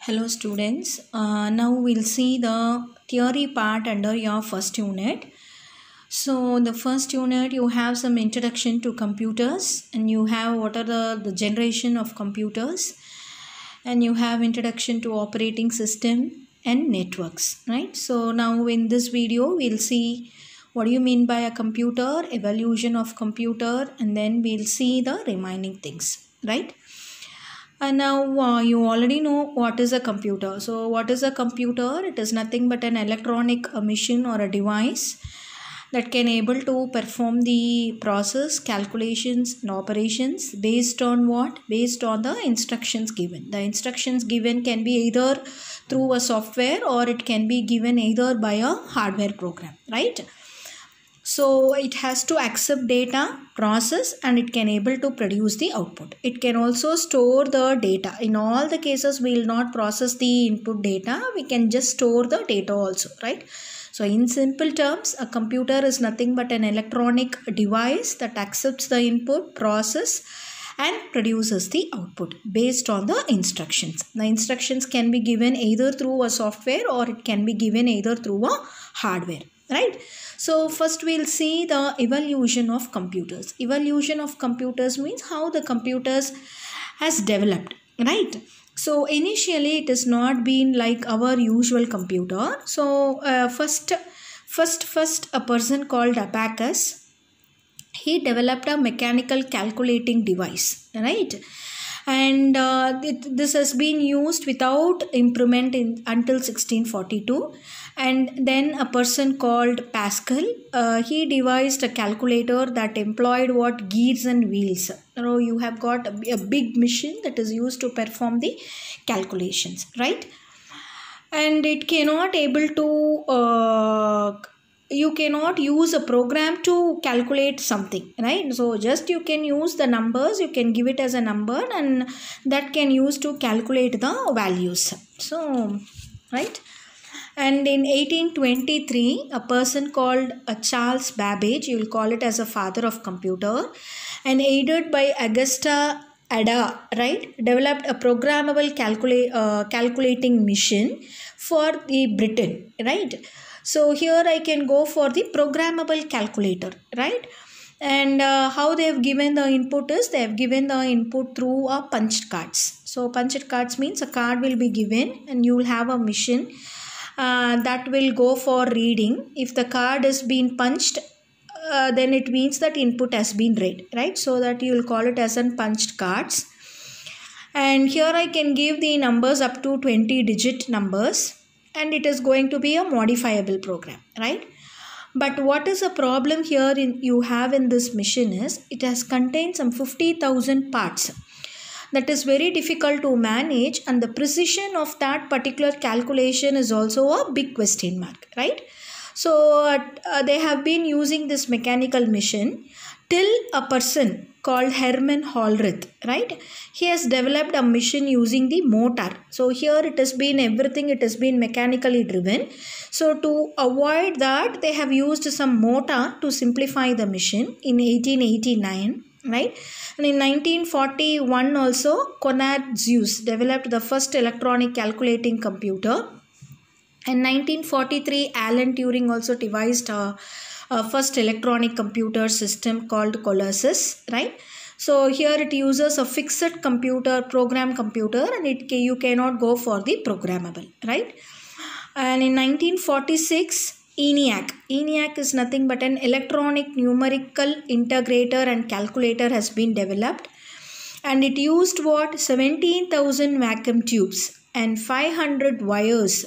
Hello students, now we'll see the theory part under your first unit. So the first unit you have some introduction to computers and you have what are the generation of computers and you have introduction to operating system and networks, right? So now in this video we'll see what do you mean by a computer, evolution of computer, and then we'll see the remaining things, right? And now you already know what is a computer. So what is a computer? It is nothing but an electronic machine or a device that can able to perform the process, calculations and operations based on what? Based on the instructions given. The instructions given can be either through a software or it can be given either by a hardware program, right? So it has to accept data, process, and it can able to produce the output. It can also store the data. In all the cases, we will not process the input data. We can just store the data also, right? So in simple terms, a computer is nothing but an electronic device that accepts the input, process, and produces the output based on the instructions. The instructions can be given either through a software or it can be given either through a hardware, right? So first we'll see the evolution of computers. Evolution of computers means how the computers has developed, right? So initially it has not been like our usual computer. So first a person called Abacus, he developed a mechanical calculating device, right? And this has been used without improvement until 1642. And then a person called Pascal, he devised a calculator that employed what? Gears and wheels. So you have got a big machine that is used to perform the calculations, right? And it cannot able to you cannot use a program to calculate something, right? So just you can use the numbers, you can give it as a number and that can use to calculate the values. So, right? And in 1823, a person called Charles Babbage, you will call it as a father of computer, and aided by Augusta Ada, right, developed a programmable calculating machine for the Britain, right? So here I can go for the programmable calculator, right? And how they have given the input is they have given the input through a punched cards. So punched cards means a card will be given and you will have a machine that will go for reading. If the card is being punched, then it means that input has been read, right? So that you will call it as an punched cards. And here I can give the numbers up to 20-digit numbers. And it is going to be a modifiable program, right? But what is the problem here you have in this machine is it has contained some 50,000 parts. That is very difficult to manage, and the precision of that particular calculation is also a big question mark, right? So they have been using this mechanical machine till a person called Hermann Hollerith, right? He has developed a machine using the motor. So here it has been everything, it has been mechanically driven. So to avoid that, they have used some motor to simplify the machine in 1889, right? And in 1941 also, Konrad Zuse developed the first electronic calculating computer. In 1943, Alan Turing also devised a first electronic computer system called Colossus, right? So here it uses a fixed computer, program computer, and you cannot go for the programmable, right? And in 1946, ENIAC is nothing but an electronic numerical integrator and calculator has been developed. And it used what? 17,000 vacuum tubes and 500 wires,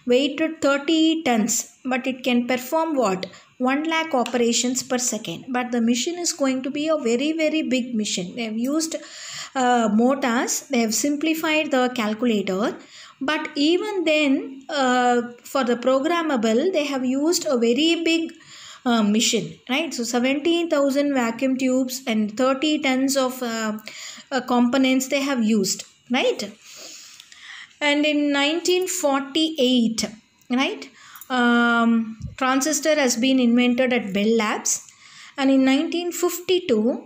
weighted 30 tons, but it can perform what? 1 lakh operations per second. But the machine is going to be a very, very big machine. They have used motors, they have simplified the calculator. But even then, for the programmable, they have used a very big machine, right? So 17,000 vacuum tubes and 30 tons of components they have used, right? And in 1948, right, transistor has been invented at Bell Labs. And in 1952,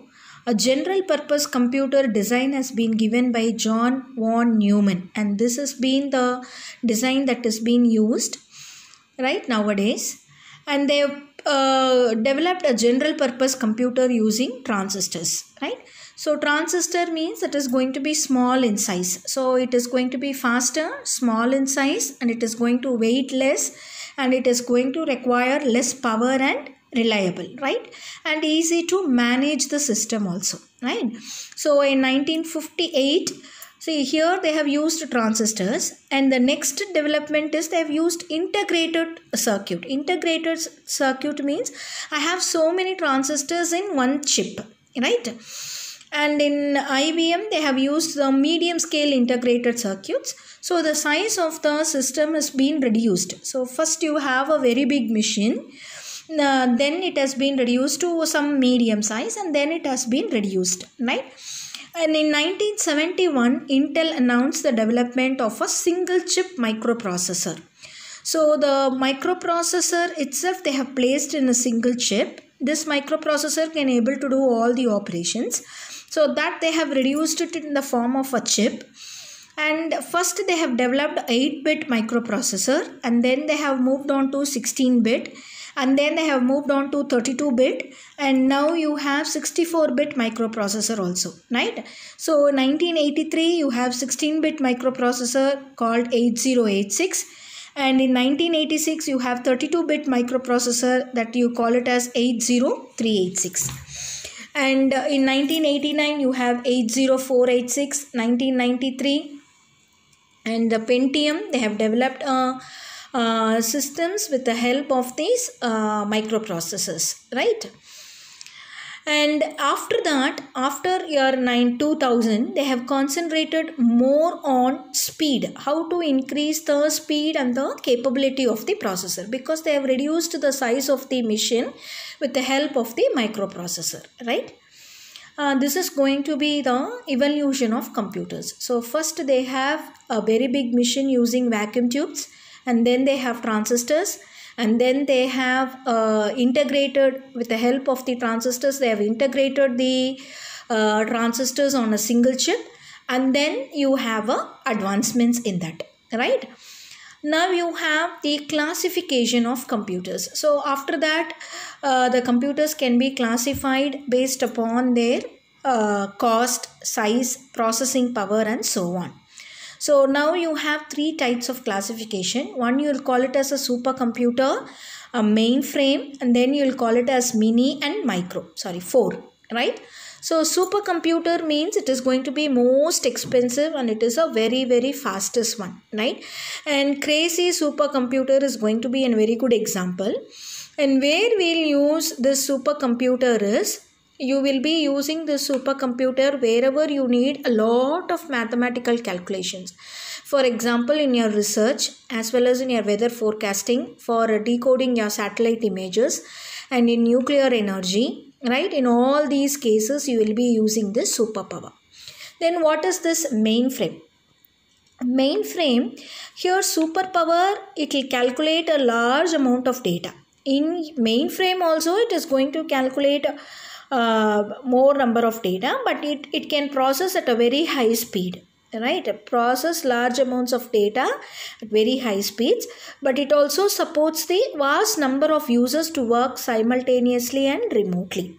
A general purpose computer design has been given by John von Neumann, and this has been the design that is being used right nowadays. And they developed a general purpose computer using transistors, right? So transistor means it is going to be small in size. So it is going to be faster, small in size, and it is going to weight less, and it is going to require less power and reliable, right? And easy to manage the system also, right? So in 1958, see here they have used transistors, and the next development is they have used integrated circuit. Integrated circuit means I have so many transistors in one chip, right? And in IBM they have used the medium scale integrated circuits. So the size of the system has been reduced. So first you have a very big machine, then it has been reduced to some medium size, and then it has been reduced, right? And in 1971, Intel announced the development of a single chip microprocessor. So the microprocessor itself they have placed in a single chip. This microprocessor can able to do all the operations. So that they have reduced it in the form of a chip. And first they have developed 8-bit microprocessor, and then they have moved on to 16-bit. And then they have moved on to 32-bit, and now you have 64-bit microprocessor also, right? So in 1983 you have 16-bit microprocessor called 8086, and in 1986 you have 32-bit microprocessor that you call it as 80386. And in 1989 you have 80486, 1993, and the Pentium they have developed systems with the help of these microprocessors, right? And after that, after year 2000, they have concentrated more on speed, how to increase the speed and the capability of the processor, because they have reduced the size of the machine with the help of the microprocessor, right? This is going to be the evolution of computers. So first they have a very big machine using vacuum tubes, and then they have transistors, and then they have integrated with the help of the transistors, they have integrated the transistors on a single chip, and then you have advancements in that, right? Now you have the classification of computers. So after that the computers can be classified based upon their cost, size, processing power, and so on. So now you have 3 types of classification. One you will call it as a supercomputer, a mainframe, and then you will call it as mini and micro. 4, right? So supercomputer means it is going to be most expensive, and it is a very, very fastest one, right? And crazy supercomputer is going to be a very good example. And where we'll use this supercomputer is, you will be using the supercomputer wherever you need a lot of mathematical calculations. For example, in your research as well as in your weather forecasting, for decoding your satellite images, and in nuclear energy, right? In all these cases, you will be using this superpower. Then what is this mainframe? Mainframe, here superpower, it will calculate a large amount of data. In mainframe also, it is going to calculate more number of data, but it can process at a very high speed, right? Process large amounts of data at very high speeds, but it also supports the vast number of users to work simultaneously and remotely.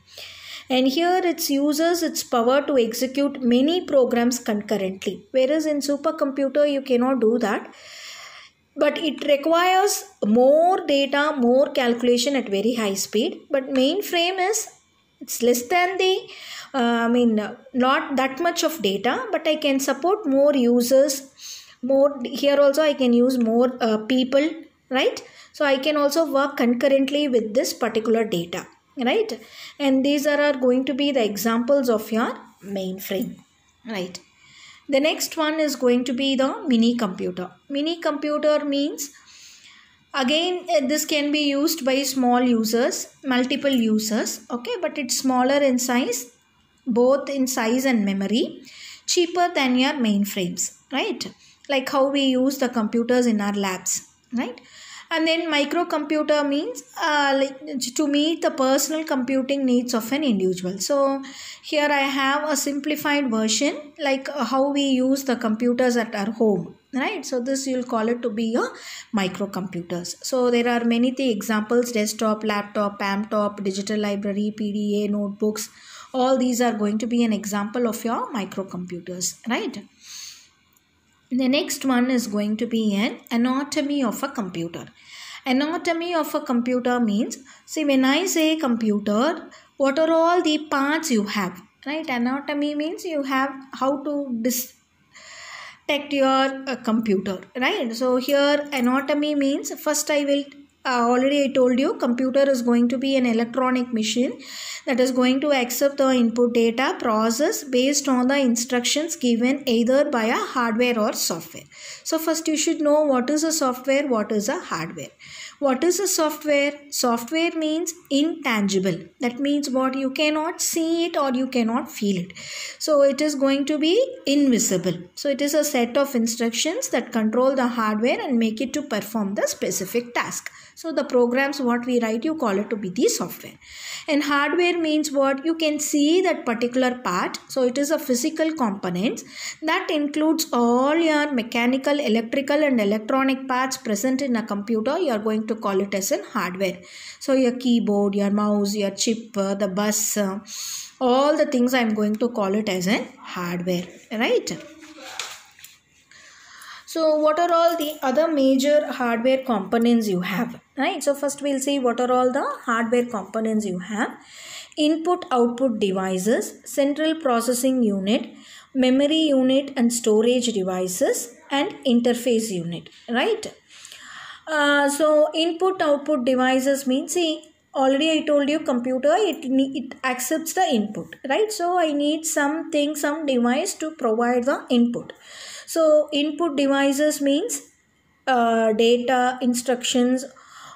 And here it uses its power to execute many programs concurrently, whereas in supercomputer you cannot do that. But it requires more data, more calculation at very high speed. But mainframe is, it's less than the, not that much of data, but I can support more users, more, here also I can use more people, right? So I can also work concurrently with this particular data, right? And these are going to be the examples of your mainframe, right? The next one is going to be the mini computer. Mini computer means, again, this can be used by small users, multiple users, okay, but it's smaller in size, both in size and memory, cheaper than your mainframes, right? Like how we use the computers in our labs, right? And then microcomputer means like to meet the personal computing needs of an individual. So here I have a simplified version like how we use the computers at our home, right? So this you'll call it to be a microcomputers. So there are many examples: desktop, laptop, PAMtop, digital library, PDA, notebooks. All these are going to be an example of your microcomputers, right? The next one is going to be an anatomy of a computer. Anatomy of a computer means, see, when I say computer, what are all the parts you have, right? Anatomy means you have how to detect your computer, right? So here anatomy means, first I will already I told you computer is going to be an electronic machine that is going to accept the input data, process based on the instructions given either by a hardware or software. So first you should know what is a software, what is a hardware. What is a software? Software means intangible. That means what? You cannot see it or you cannot feel it. So it is going to be invisible. So it is a set of instructions that control the hardware and make it to perform the specific task. So the programs what we write, you call it to be the software. And hardware means what? You can see that particular part. So it is a physical component that includes all your mechanical, electrical and electronic parts present in a computer. You are going to call it as a hardware. So your keyboard, your mouse, your chip, the bus, all the things I am going to call it as a hardware, right? So what are all the other major hardware components you have, right? So first we'll see what are all the hardware components you have. Input output devices, central processing unit, memory unit and storage devices, and interface unit, right? So input output devices means, see, already I told you computer it accepts the input, right? So I need some device to provide the input. So input devices means data, instructions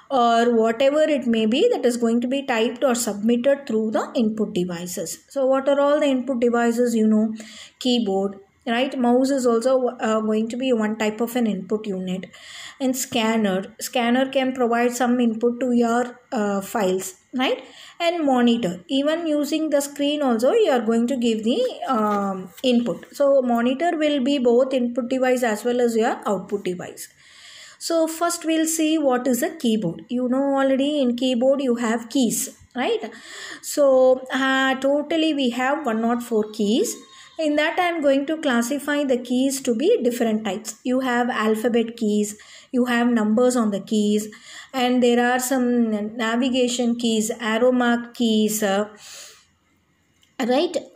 or whatever it may be that is going to be typed or submitted through the input devices. So what are all the input devices? You know, keyboard, right? Mouse is also going to be one type of an input unit. And scanner can provide some input to your files, right? And monitor, even using the screen also you are going to give the input. So monitor will be both input device as well as your output device. So first we'll see what is a keyboard. You know already in keyboard you have keys, right? So totally we have 104 keys. In that I am going to classify the keys to be different types. You have alphabet keys, you have numbers on the keys, and there are some navigation keys, arrow mark keys, right?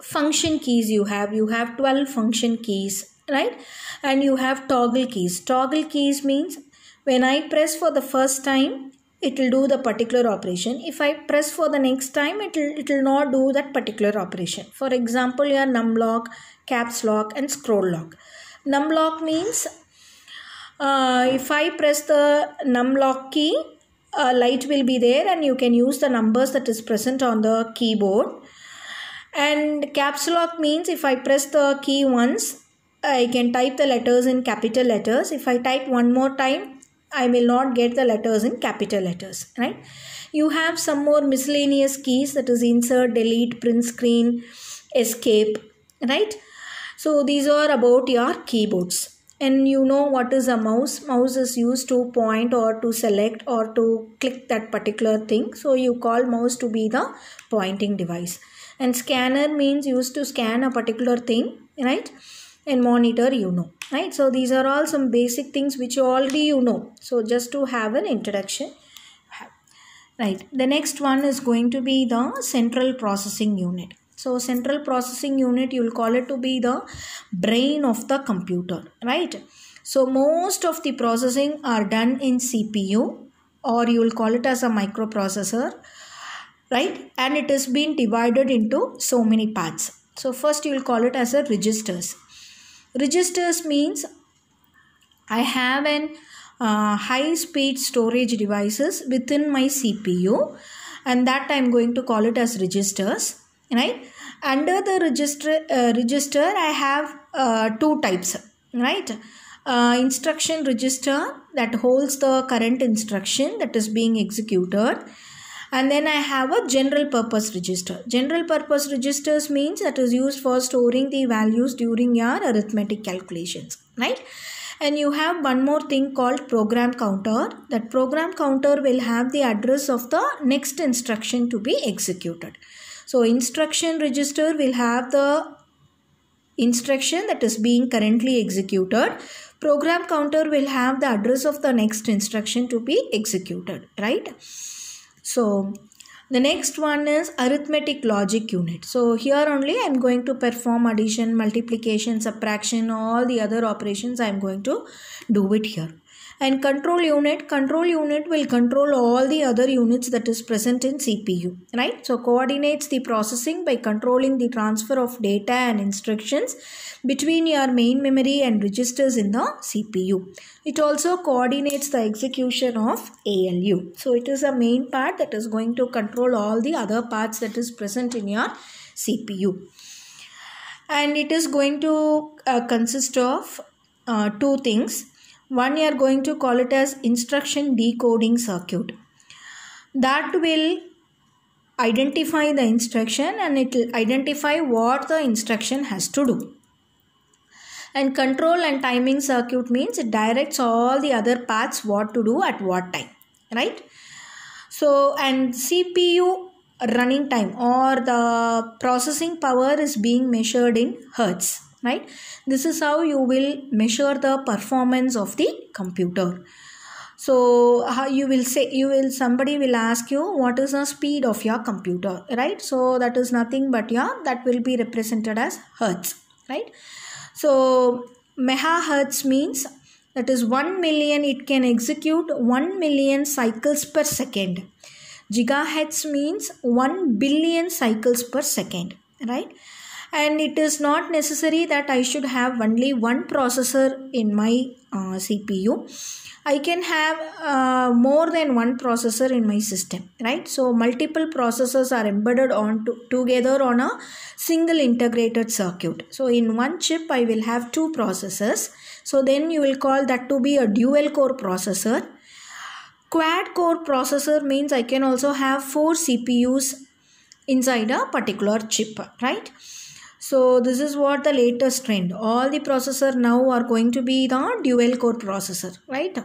Function keys you have 12 function keys, right? And you have toggle keys. Toggle keys means when I press for the first time, it will do the particular operation. If I press for the next time, it will not do that particular operation. For example, your num lock, caps lock and scroll lock. Num lock means if I press the num lock key, light will be there and you can use the numbers that is present on the keyboard. And caps lock means if I press the key once, I can type the letters in capital letters. If I type one more time, I will not get the letters in capital letters, right? You have some more miscellaneous keys, that is insert, delete, print screen, escape, right? So these are about your keyboards. And you know what is a mouse? Mouse is used to point or to select or to click that particular thing. So you call mouse to be the pointing device. And scanner means used to scan a particular thing, right? And monitor, you know, right? So these are all some basic things which already you know. So just to have an introduction, right? The next one is going to be the central processing unit. So central processing unit, you will call it to be the brain of the computer, right? So most of the processing are done in CPU, or you will call it as a microprocessor, right? And it has been divided into so many parts. So first you will call it as a registers. Registers means I have an high speed storage devices within my CPU, and that I am going to call it as registers, right? Under the register I have two types, right? instruction register that holds the current instruction that is being executed. And then I have a general purpose register. General purpose registers means that is used for storing the values during your arithmetic calculations, right? And you have one more thing called program counter. That program counter will have the address of the next instruction to be executed. So instruction register will have the instruction that is being currently executed. Program counter will have the address of the next instruction to be executed, right? So the next one is arithmetic logic unit. So here only I am going to perform addition, multiplication, subtraction, all the other operations I am going to do it here. And control unit will control all the other units that is present in CPU, right? So coordinates the processing by controlling the transfer of data and instructions between your main memory and registers in the CPU. It also coordinates the execution of ALU. So it is a main part that is going to control all the other parts that is present in your CPU. And it is going to consist of two things. One, you are going to call it as instruction decoding circuit. That will identify the instruction and it will identify what the instruction has to do. And control and timing circuit means it directs all the other paths what to do at what time, right? So, and CPU running time or the processing power is being measured in hertz, right? This is how you will measure the performance of the computer. So how you will say, somebody will ask you what is the speed of your computer, right? So that is nothing but that will be represented as hertz, right? So megahertz means that is 1 million, it can execute 1 million cycles per second. Gigahertz means 1 billion cycles per second, right? And it is not necessary that I should have only one processor in my CPU. I can have more than one processor in my system, right? So multiple processors are embedded together on a single integrated circuit. So in one chip I will have two processors. So then you will call that to be a dual core processor. Quad core processor means I can also have 4 CPUs inside a particular chip, right? So this is what the latest trend. All the processors now are going to be the dual core processor, right?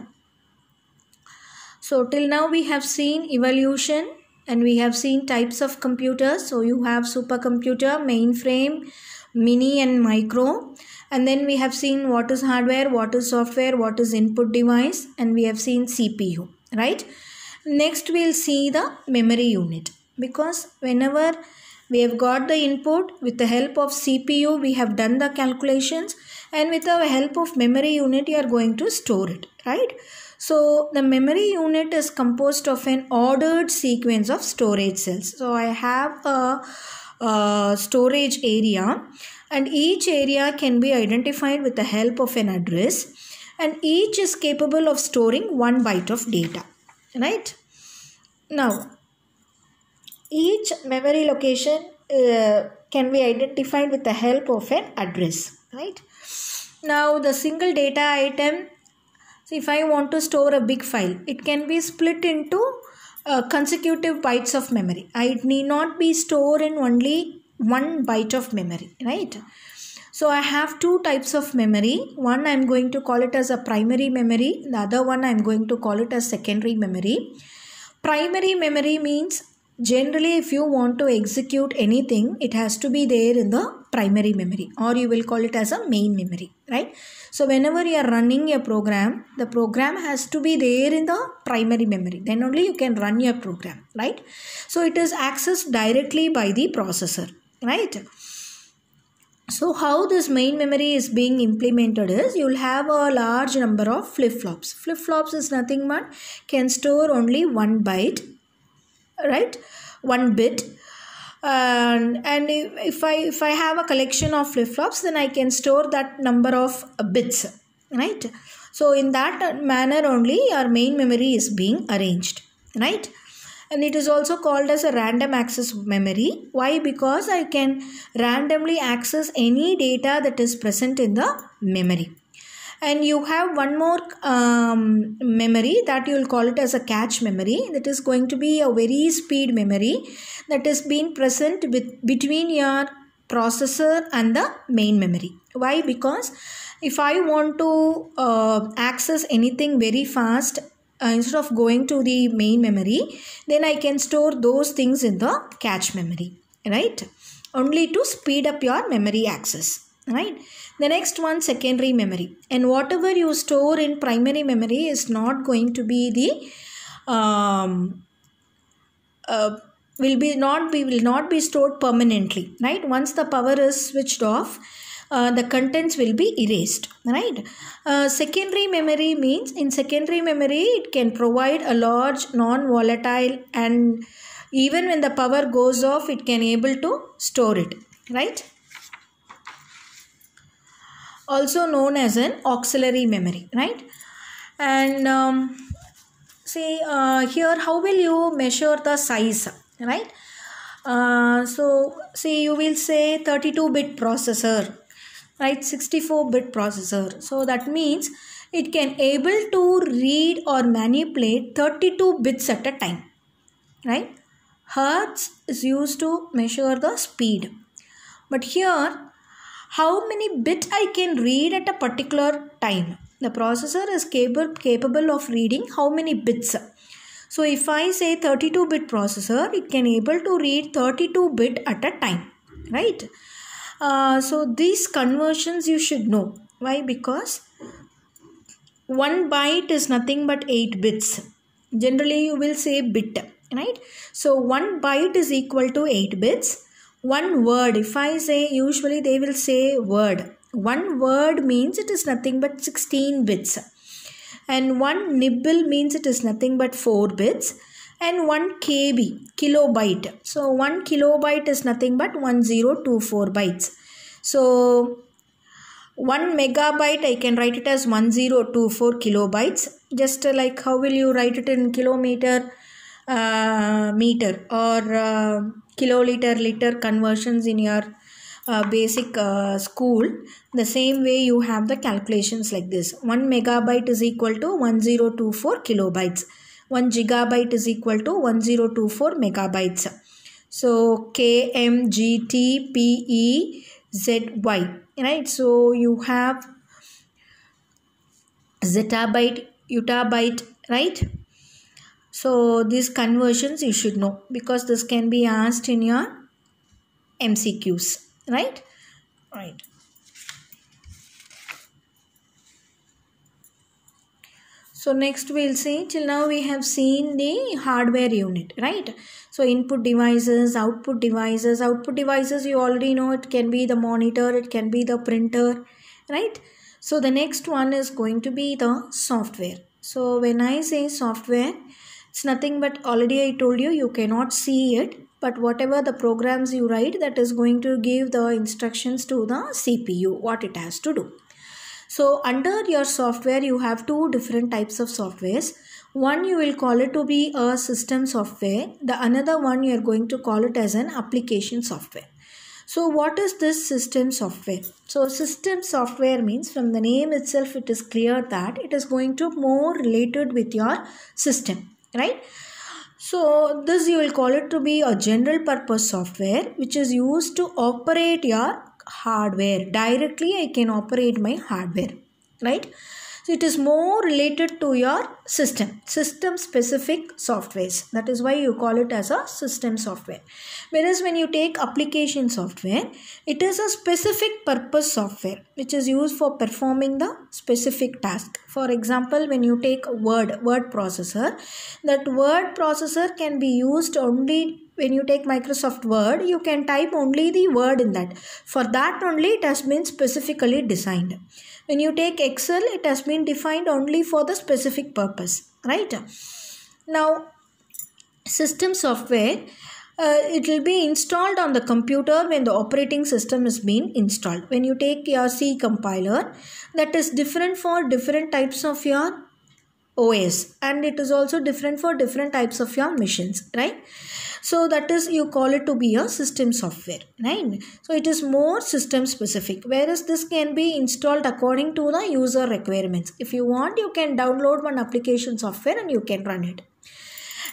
So till now we have seen evolution and we have seen types of computers. So you have supercomputer, mainframe, mini and micro. And then we have seen what is hardware, what is software, what is input device, and we have seen CPU, right? Next we'll see the memory unit, because whenever we have got the input, with the help of CPU we have done the calculations, and with the help of memory unit you are going to store it, right? So the memory unit is composed of an ordered sequence of storage cells. So I have a storage area, and each area can be identified with the help of an address, and each is capable of storing 1 byte of data, right? Now each memory location can be identified with the help of an address, right? Now the single data item, so if I want to store a big file, it can be split into consecutive bytes of memory. It need not be stored in only 1 byte of memory, right? So I have two types of memory. One I am going to call it as a primary memory. The other one I am going to call it as secondary memory. Primary memory means generally if you want to execute anything, it has to be there in the primary memory, or you will call it as a main memory, right? So whenever you are running a program, the program has to be there in the primary memory. Then only you can run your program, right? So it is accessed directly by the processor, right? So how this main memory is being implemented is, you will have a large number of flip-flops. Flip-flops is nothing but can store only 1 byte, right? 1 bit. And if I have a collection of flip-flops, then I can store that number of bits, right? So in that manner only our main memory is being arranged, right? And it is also called as a random access memory. Why? Because I can randomly access any data that is present in the memory. and you have one more memory that you will call it as a cache memory. That is going to be a very speed memory that is being present between your processor and the main memory. Why? Because if I want to access anything very fast, instead of going to the main memory, then I can store those things in the cache memory, right? Only to speed up your memory access, right? The next one, secondary memory. And whatever you store in primary memory is not going to be the will not be stored permanently, right? Once the power is switched off, the contents will be erased, right? Secondary memory means in secondary memory it can provide a large non-volatile, and even when the power goes off it can able to store it, right? Also known as an auxiliary memory, right? And here how will you measure the size, right? So say you will say 32-bit processor, right? 64-bit processor. So that means it can able to read or manipulate 32 bits at a time, right? Hertz is used to measure the speed. But here, how many bits I can read at a particular time? The processor is capable of reading how many bits. So if I say 32-bit processor, it can able to read 32 bit at a time, right? So these conversions you should know. Why? Because 1 byte is nothing but 8 bits. Generally you will say bit, right? So 1 byte is equal to 8 bits. One word, if I say, usually they will say word. One word means it is nothing but 16 bits. And one nibble means it is nothing but 4 bits. And 1 KB, kilobyte. So 1 kilobyte is nothing but 1024 bytes. So 1 megabyte I can write it as 1024 kilobytes. Just like how will you write it in kilometer, meter, or kiloliter, liter conversions in your basic school. The same way you have the calculations like this. 1 megabyte is equal to 1024 kilobytes. 1 gigabyte is equal to 1024 megabytes. So KMGTPEZY, right? So you have zettabyte, yottabyte, right? So these conversions you should know, because this can be asked in your MCQs, right? Right. So next we'll see, till now we have seen the hardware unit, right? So input devices, output devices. Output devices you already know, it can be the monitor, it can be the printer, right? So the next one is going to be the software. So when I say software, it's nothing but, already I told you, you cannot see it, but whatever the programs you write, that is going to give the instructions to the CPU, what it has to do. So under your software, you have two different types of softwares. One you will call it to be a system software. The another one you are going to call it as an application software. So what is this system software? So system software means, from the name itself it is clear that it is going to more related with your system, right? So this you will call it to be a general purpose software which is used to operate your hardware. Directly I can operate my hardware, right? So it is more related to your system specific softwares. That is why you call it as a system software. Whereas when you take application software, it is a specific purpose software which is used for performing the specific task. For example, when you take word processor, that word processor can be used only when you take Microsoft Word, you can type only the word in that. For that only it has been specifically designed. When you take Excel, it has been defined only for the specific purpose, right? Now, system software, it will be installed on the computer when the operating system is being installed. When you take your C compiler, that is different for different types of your OS, and it is also different for different types of your machines, right? So that is, you call it to be a system software, right? So it is more system specific, whereas this can be installed according to the user requirements. If you want, you can download one application software and you can run it.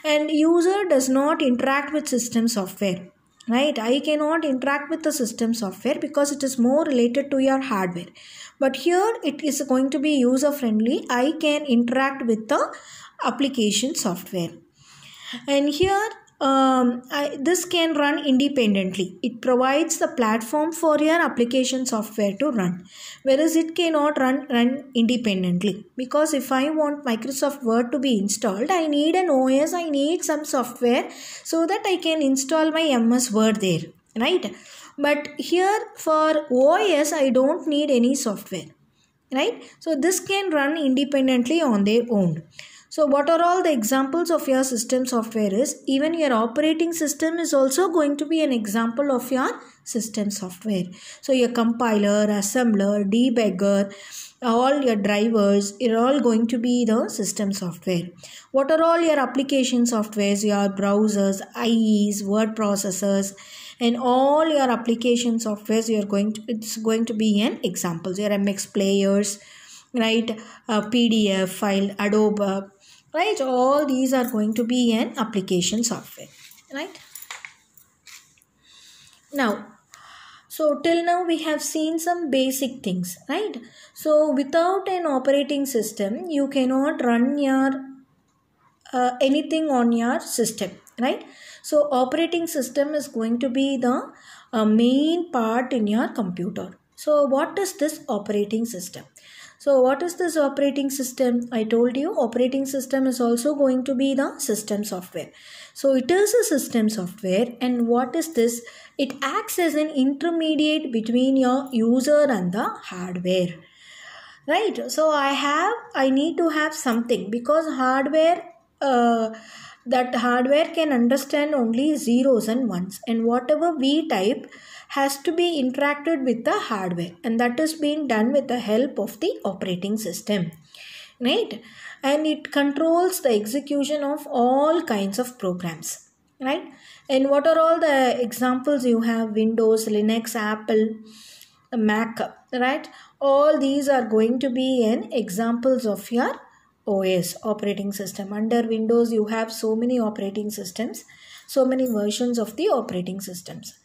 And user does not interact with system software, right? I cannot interact with the system software because it is more related to your hardware. But here it is going to be user friendly. I can interact with the application software. And here this can run independently. It provides the platform for your application software to run, whereas it cannot run independently. Because if I want Microsoft Word to be installed, I need an OS, I need some software so that I can install my MS Word there, right? But here for OS, I don't need any software, right? So this can run independently on their own. So what are all the examples of your system software is, even your operating system is also going to be an example of your system software. So your compiler, assembler, debugger, all your drivers are all going to be the system software. What are all your application softwares? Your browsers, IEs, word processors, and all your application softwares it's going to be an examples. Your MX players, right? PDF file, Adobe, right? All these are going to be an application software, right? Now, so till now we have seen some basic things, right? So without an operating system, you cannot run your anything on your system, right? So operating system is going to be the main part in your computer. So what is this operating system? So what is this operating system? I told you operating system is also going to be the system software. So it is a system software, and what is this? It acts as an intermediate between your user and the hardware, right? So I need to have something, because hardware that hardware can understand only zeros and ones, and whatever we type has to be interacted with the hardware, and that is being done with the help of the operating system, right? And it controls the execution of all kinds of programs, right? And what are all the examples? You have Windows, Linux, Apple, Mac, right? All these are going to be an examples of your OS, operating system. Under Windows, you have so many operating systems, so many versions of the operating systems.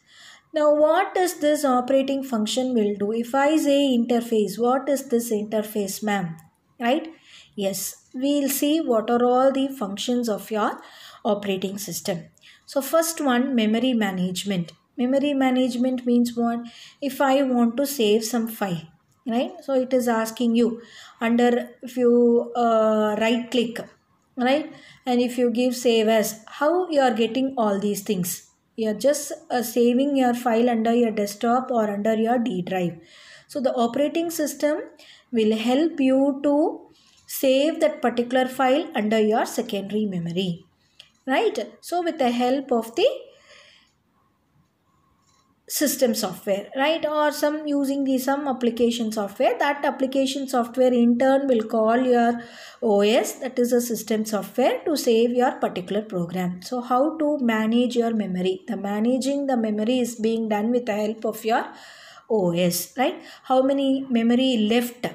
Now, what does this operating function will do? If I say interface, what is this interface, ma'am? Right? Yes, we'll see what are all the functions of your operating system. So first one, memory management. Memory management means what? If I want to save some file, right? So it is asking you under, if you right click, right? And if you give save as, how you are getting all these things? You are just saving your file under your desktop or under your D drive. So the operating system will help you to save that particular file under your secondary memory, right? So with the help of the system software, right? Or some using some application software, that application software in turn will call your OS, that is a system software, to save your particular program. So how to manage your memory? The managing the memory is being done with the help of your OS, right? How many memory left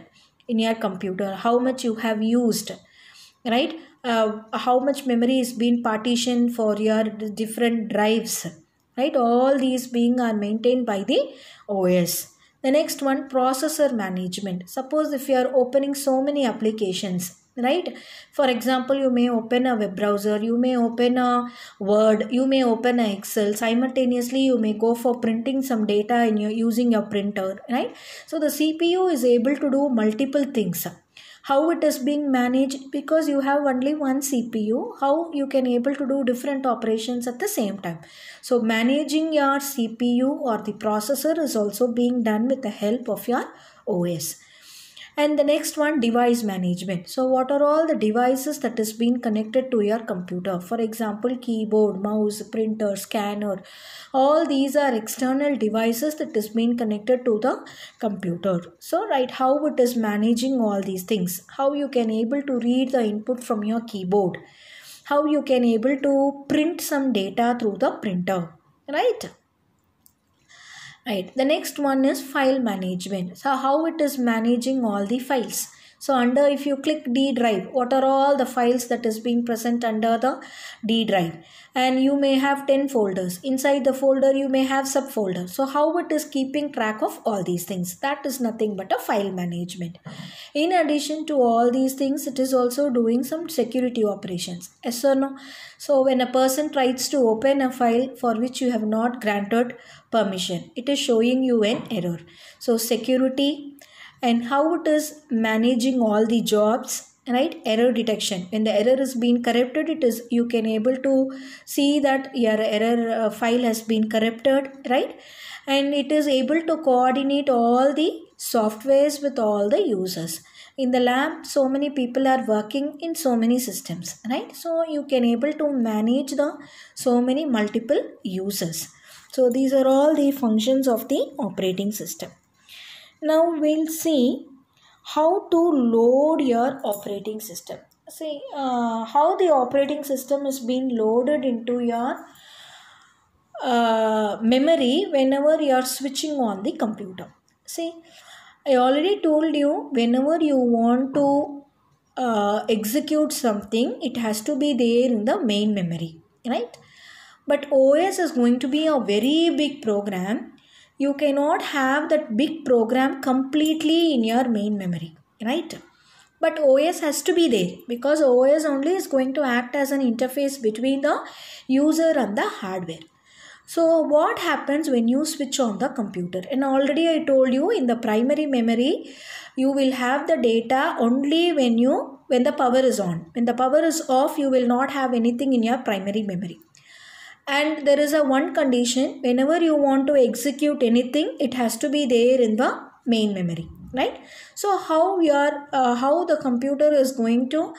in your computer, how much you have used, right? How much memory is being partitioned for your different drives, right? All these being are maintained by the OS. The next one, processor management. Suppose if you are opening so many applications, right? For example, you may open a web browser, you may open a Word, you may open a Excel. Simultaneously, you may go for printing some data in using your printer, right? So the CPU is able to do multiple things. How it is being managed? Because you have only one CPU, how you can able to do different operations at the same time. So managing your CPU or the processor is also being done with the help of your OS. And the next one, device management. So what are all the devices that is being connected to your computer? For example, keyboard, mouse, printer, scanner. All these are external devices that is being connected to the computer. So right, how it is managing all these things? How you can able to read the input from your keyboard? how you can able to print some data through the printer, right? Right. The next one is file management. So how it is managing all the files. So under, if you click D drive, what are all the files that is being present under the D drive? And you may have 10 folders. Inside the folder, you may have subfolders. So how it is keeping track of all these things? That is nothing but a file management. In addition to all these things, it is also doing some security operations. Yes or no? So when a person tries to open a file for which you have not granted permission, it is showing you an error. So security, and how it is managing all the jobs, right? Error detection. When the error is being corrected, it is, you can able to see that your error file has been corrected, right? And it is able to coordinate all the softwares with all the users. In the lab, so many people are working in so many systems, right? So you can able to manage the so many multiple users. So these are all the functions of the operating system. Now we'll see how to load your operating system. See how the operating system is being loaded into your memory whenever you are switching on the computer. See, I already told you, whenever you want to execute something, it has to be there in the main memory, right? But OS is going to be a very big program. You cannot have that big program completely in your main memory, right? But OS has to be there, because OS only is going to act as an interface between the user and the hardware. So what happens when you switch on the computer? And already I told you, in the primary memory, you will have the data only when the power is on. When the power is off, you will not have anything in your primary memory. And there is a one condition: whenever you want to execute anything, it has to be there in the main memory, right? So how the computer is going to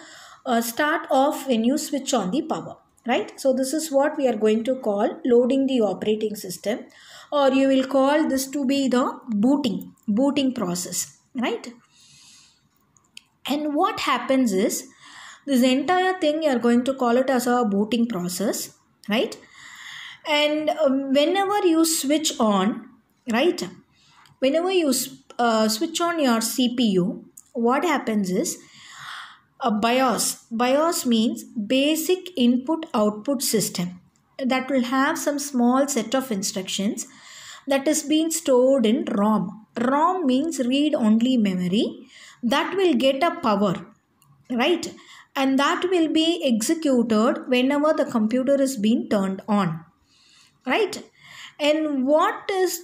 start off when you switch on the power, right? So this is what we are going to call loading the operating system, or you will call this to be the booting process, right? And what happens is, this entire thing you are going to call it as a booting process, right? And whenever you switch on, right, whenever you switch on your CPU, what happens is a BIOS means basic input output system, that will have some small set of instructions that is being stored in ROM. ROM means read only memory, that will get a power, right? And that will be executed whenever the computer is being turned on, right? And what it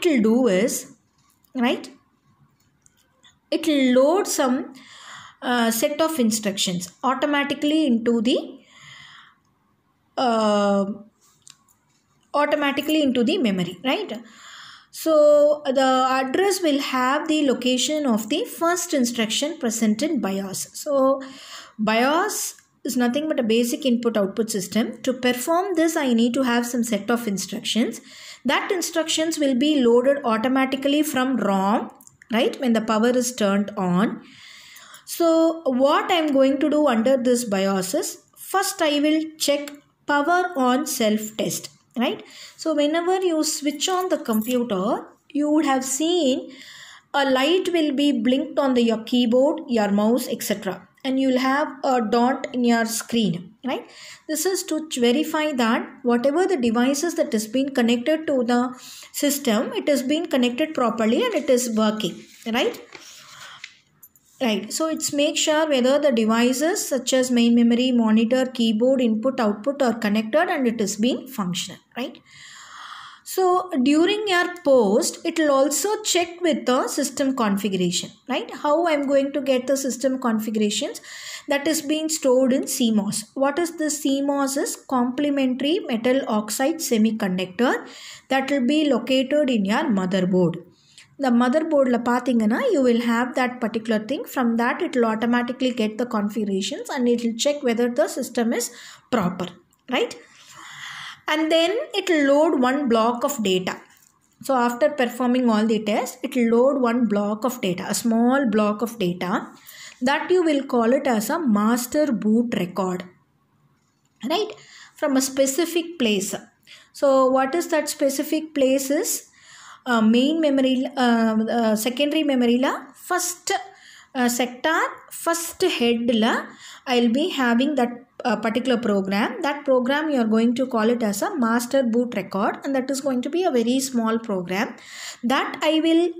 will do is, right, it will load some set of instructions automatically into the memory, right? So the address will have the location of the first instruction present in BIOS. So BIOS is nothing but a basic input output system. To perform this, I need to have some set of instructions. That instructions will be loaded automatically from ROM, right, when the power is turned on. So what I am going to do under this BIOS is, first I will check power on self-test, right? So whenever you switch on the computer, you would have seen a light will be blinked on your keyboard, your mouse, etc. And you will have a dot in your screen, right? This is to verify that whatever the devices that is being connected to the system, it is being connected properly and it is working, right? Right. So it's make sure whether the devices such as main memory, monitor, keyboard, input, output are connected and it is being functional, right? So during your post, it will also check with the system configuration, right? How I'm going to get the system configurations that is being stored in CMOS. What is this CMOS? Is complementary metal oxide semiconductor that will be located in your motherboard. The motherboard la pathingana, you will have that particular thing. From that, it will automatically get the configurations and it will check whether the system is proper, right? And then it will load one block of data. So after performing all the tests, it will load one block of data, a small block of data. that you will call it as a master boot record, right, from a specific place. So what is that specific place is main memory, secondary memory la first sector, first head la I'll be having that particular program. That program you are going to call it as a master boot record, and that is going to be a very small program that I will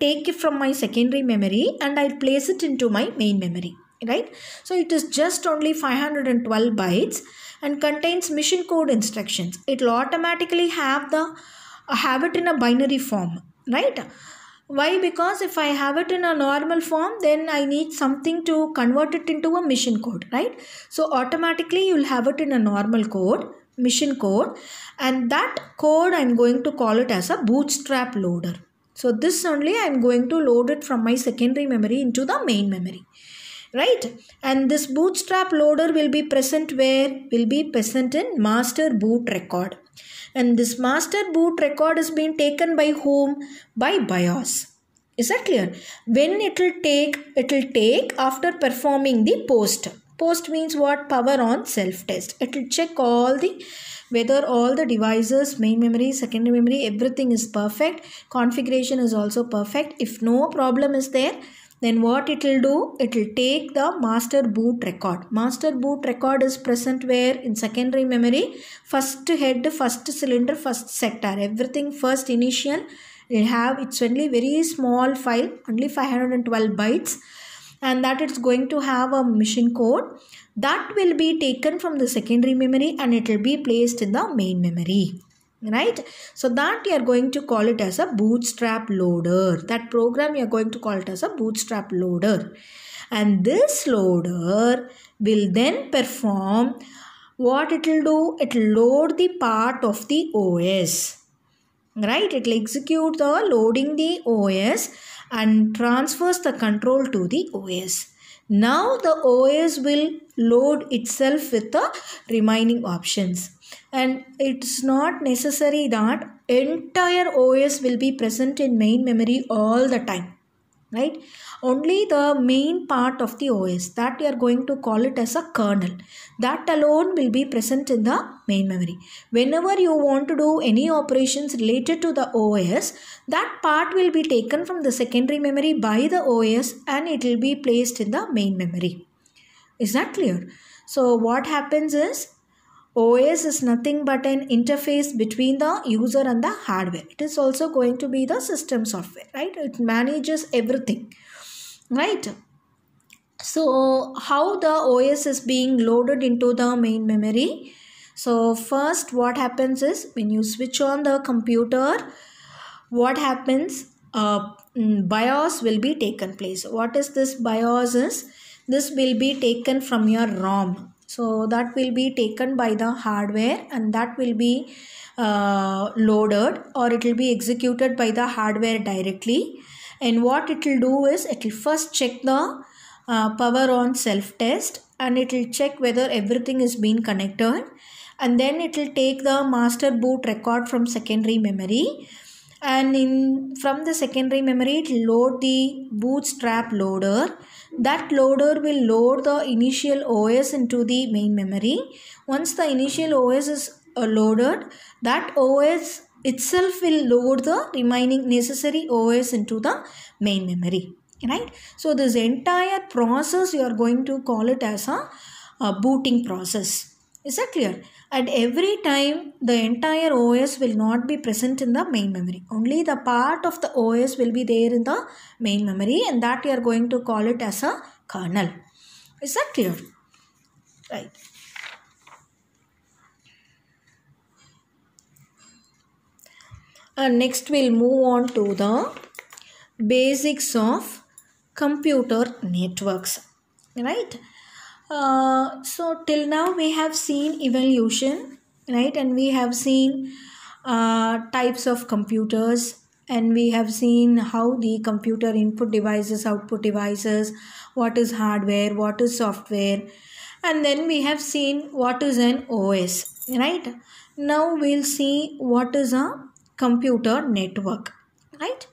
take it from my secondary memory and I'll place it into my main memory, right? So it is just only 512 bytes and contains mission code instructions. It will automatically have it in a binary form, right? Why? Because if I have it in a normal form, then I need something to convert it into a mission code, right? So automatically you will have it in a normal code, mission code, and that code I'm going to call it as a bootstrap loader. So this only I'm going to load it from my secondary memory into the main memory, right? And this bootstrap loader will be present where? Will be present in master boot record. And this master boot record is being taken by whom? By BIOS. Is that clear? When it will take after performing the post. Post means what? Power on self-test. It will check whether all the devices, main memory, secondary memory, everything is perfect. Configuration is also perfect. If no problem is there, then what it will do? It will take the master boot record. Master boot record is present where? In secondary memory. First head, first cylinder, first sector. Everything first initial. It's only very small file, only 512 bytes. And that it's going to have a mission code that will be taken from the secondary memory and it will be placed in the main memory, right? So that you are going to call it as a bootstrap loader. That program you are going to call it as a bootstrap loader. And this loader will then perform what it will do? It will load the part of the OS, right? It will execute the loading the OS and transfers the control to the OS. Now the OS will load itself with the remaining options. And it's not necessary that entire OS will be present in main memory all the time, right? Only the main part of the OS, that we are going to call it as a kernel. That alone will be present in the main memory. Whenever you want to do any operations related to the OS, that part will be taken from the secondary memory by the OS and it will be placed in the main memory. Is that clear? So what happens is, OS is nothing but an interface between the user and the hardware. It is also going to be the system software, right? It manages everything, right? So how the OS is being loaded into the main memory? So first what happens is, when you switch on the computer, what happens? BIOS will be taken place. What is this BIOS is? This will be taken from your ROM. So that will be taken by the hardware and that will be loaded, or it will be executed by the hardware directly. And what it will do is, it will first check the power on self-test and it will check whether everything is being connected. And then it will take the master boot record from secondary memory. And from the secondary memory, it will load the bootstrap loader. That loader will load the initial OS into the main memory. Once the initial OS is loaded, that OS itself will load the remaining necessary OS into the main memory, right? So this entire process you are going to call it as a booting process. Is that clear? At every time the entire OS will not be present in the main memory. Only the part of the OS will be there in the main memory, and that you are going to call it as a kernel. Is that clear? Right. Next we'll move on to the basics of computer networks, right? So till now we have seen evolution, right? And we have seen types of computers, and we have seen how the computer input devices, output devices, what is hardware, what is software, and then we have seen what is an OS, right? Now we'll see what is a computer network, right?